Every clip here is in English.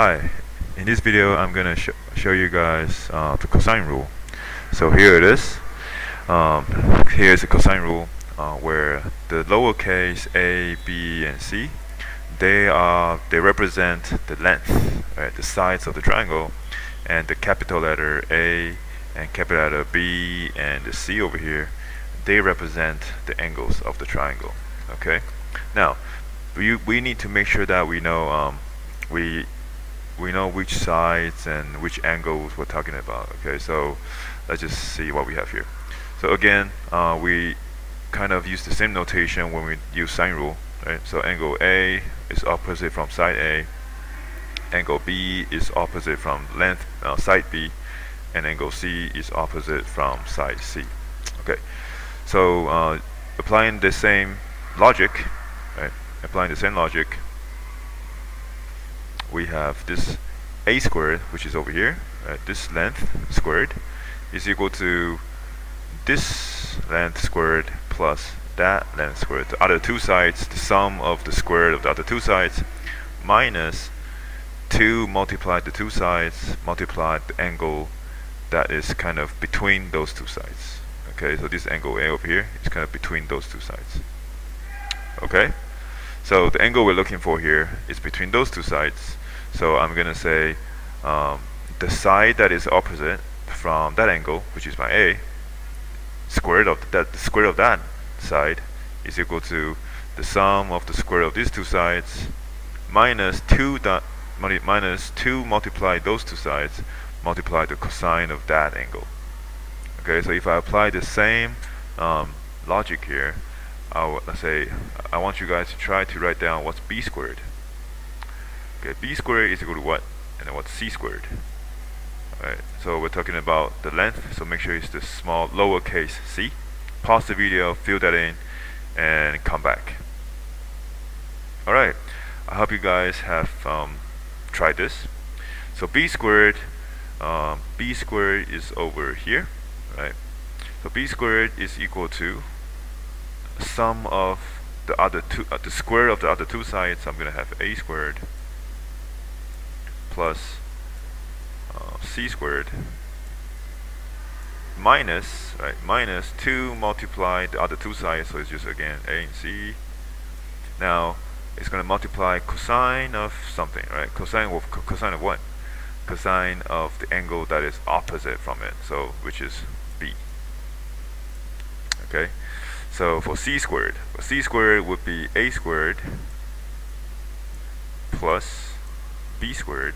Hi, in this video I'm gonna show you guys the cosine rule. So here it is. Here's the cosine rule where the lowercase a, b, and c they represent the length, right, the sides of the triangle, and the capital letter A and capital letter B and the C over here, they represent the angles of the triangle. Okay. Now we need to make sure that we know we know which sides and which angles we're talking about. Okay, so let's just see what we have here. So again, we kind of use the same notation when we use sine rule, right? So angle A is opposite from side A, angle B is opposite from length side B, and angle C is opposite from side C. Okay, so applying the same logic, right? Applying the same logic, we have this a squared, which is over here, right? This length squared is equal to this length squared plus that length squared. The other two sides, the sum of the square of the other two sides, minus 2 multiplied the two sides, multiplied the angle that is kind of between those two sides. Okay, so this angle A over here is kind of between those two sides. Okay, so the angle we're looking for here is between those two sides. So I'm gonna say the side that is opposite from that angle, which is my A, squared of that, the square of that side is equal to the sum of the square of these two sides minus 2 multiply those two sides, multiply the cosine of that angle. Okay, so if I apply the same logic here, let's say I want you guys to try to write down what's b squared. Okay, b squared is equal to what? And then what's c squared? Alright, so we're talking about the length, so make sure it's the small lowercase c. Pause the video, fill that in, and come back. Alright, I hope you guys have tried this. So b squared is over here, right? So b squared is equal to sum of the other two, the square of the other two sides. So I'm gonna have a squared plus c squared minus, right, minus 2 multiply the other two sides, so it's just again a and c. Now it's going to multiply cosine of something, right? Cosine of what? Cosine of the angle that is opposite from it, so which is b. Okay, so for c squared would be a squared plus b squared.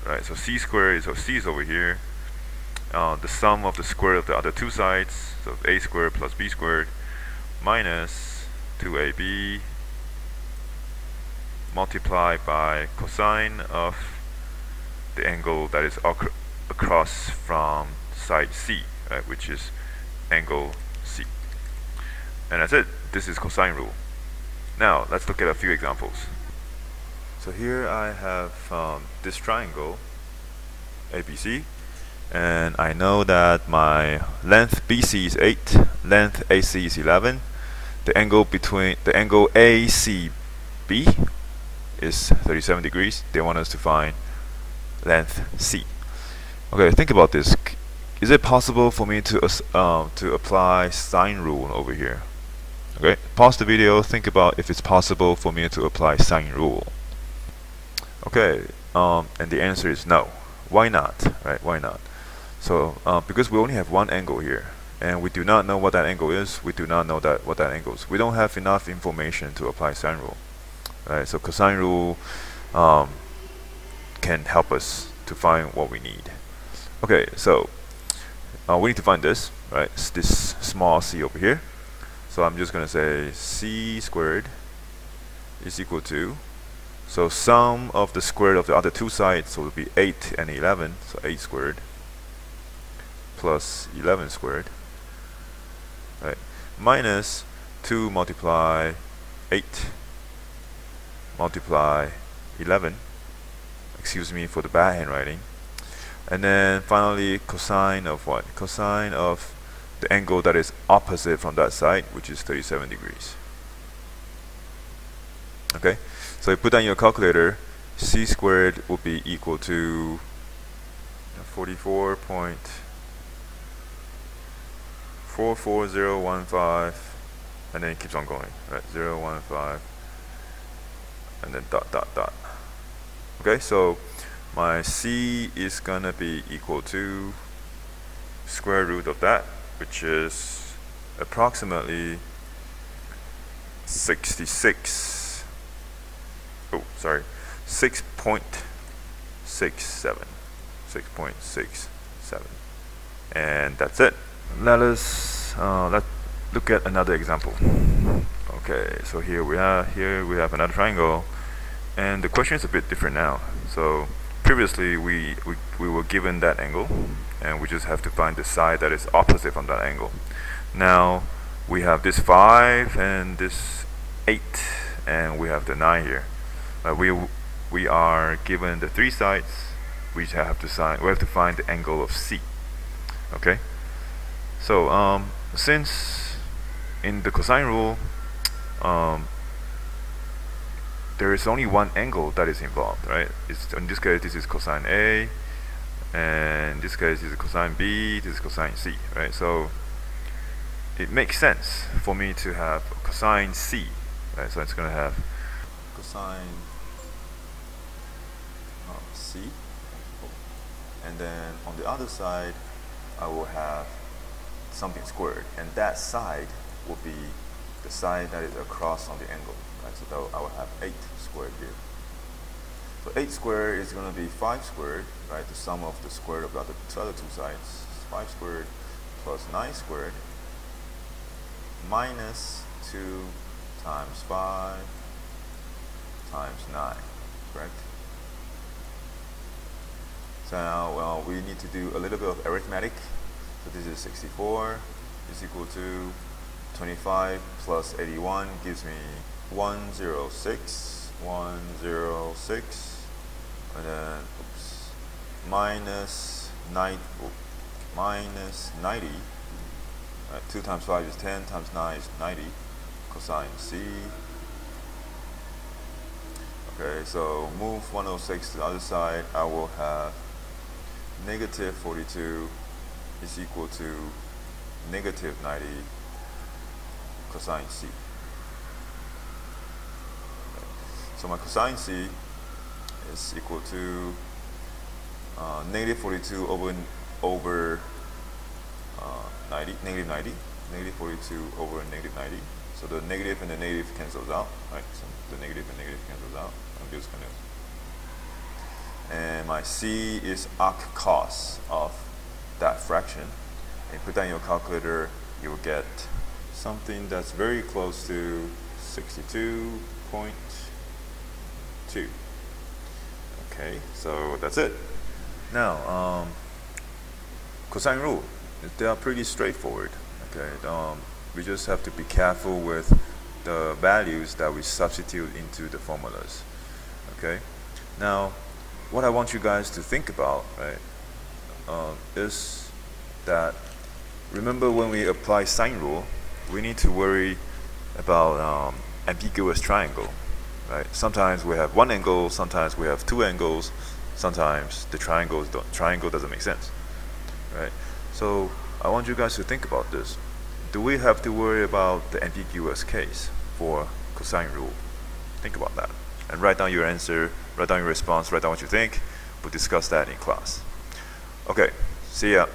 Right, so c squared is, so c is over here. The sum of the square of the other two sides, so a squared plus b squared, minus 2ab multiplied by cosine of the angle that is across from side C, right, which is angle C. And that's it. This is cosine rule. Now let's look at a few examples. So here I have this triangle ABC, and I know that my length BC is 8, length AC is 11. The angle between the angle ACB is 37 degrees. They want us to find length C. Okay, think about this. Is it possible for me to apply sine rule over here? Okay, pause the video. Think about if it's possible for me to apply sine rule. Okay, and the answer is no. Why not? Right? Why not? So because we only have one angle here, and we do not know what that angle is. We do not know what that angle is. We don't have enough information to apply sine rule. Right? So cosine rule can help us to find what we need. Okay, so we need to find this, right? It's this small c over here. So I'm just gonna say c squared is equal to, so sum of the square of the other two sides, so it will be 8 and 11, so 8 squared plus 11 squared, right, minus 2 multiply 8 multiply 11, excuse me for the bad handwriting, and then finally cosine of what? Cosine of the angle that is opposite from that side, which is 37 degrees. Okay, so you put down your calculator c squared will be equal to 44.44015, and then it keeps on going, right? 015, and then dot dot dot. Okay, so my c is gonna be equal to square root of that, which is approximately 6.67, and that's it. Let's look at another example. Okay, so here we have another triangle, and the question is a bit different now. So previously we were given that angle, and we just have to find the side that is opposite from that angle. Now we have this 5 and this 8, and we have the 9 here. We are given the 3 sides. We have to find the angle of C. Okay. So since in the cosine rule, there is only one angle that is involved, right? In this case, this is cosine A, and in this case, this is cosine B, this is cosine C, right? So it makes sense for me to have cosine C, right? So it's going to have cosine C, and then on the other side, I will have something squared, and that side will be the side that is across on the angle, right? So I will have 8 squared here. So 8 squared is going to be 5 squared, right? The sum of the square of the other two sides, 5 squared plus 9 squared minus 2 times 5 times 9, correct? So now, well, we need to do a little bit of arithmetic. So this is 64 is equal to 25 plus 81 gives me 106, and then minus 90. 2 times 5 is 10, times 9 is 90, cosine C. Okay, so move 106 to the other side. I will have negative 42 is equal to negative 90 cosine C. Okay. So my cosine C is equal to negative 42 over 90, negative 90, negative 42 over negative 90. So the negative and the negative cancels out, right? So the negative and negative cancels out. I'm just gonna, and my C is arc cos of that fraction. And put that in your calculator, you will get something that's very close to 62.2. Okay, so that's it. Now, cosine rule, they are pretty straightforward. Okay, we just have to be careful with the values that we substitute into the formulas. Okay, now what I want you guys to think about, right, is that remember when we apply sine rule, we need to worry about ambiguous triangle, right? Sometimes we have one angle, sometimes we have 2 angles, sometimes the triangle doesn't make sense, right? So I want you guys to think about this. Do we have to worry about the ambiguous case for cosine rule? Think about that and write down your answer, write down your response, write down what you think. We'll discuss that in class. Okay, see ya.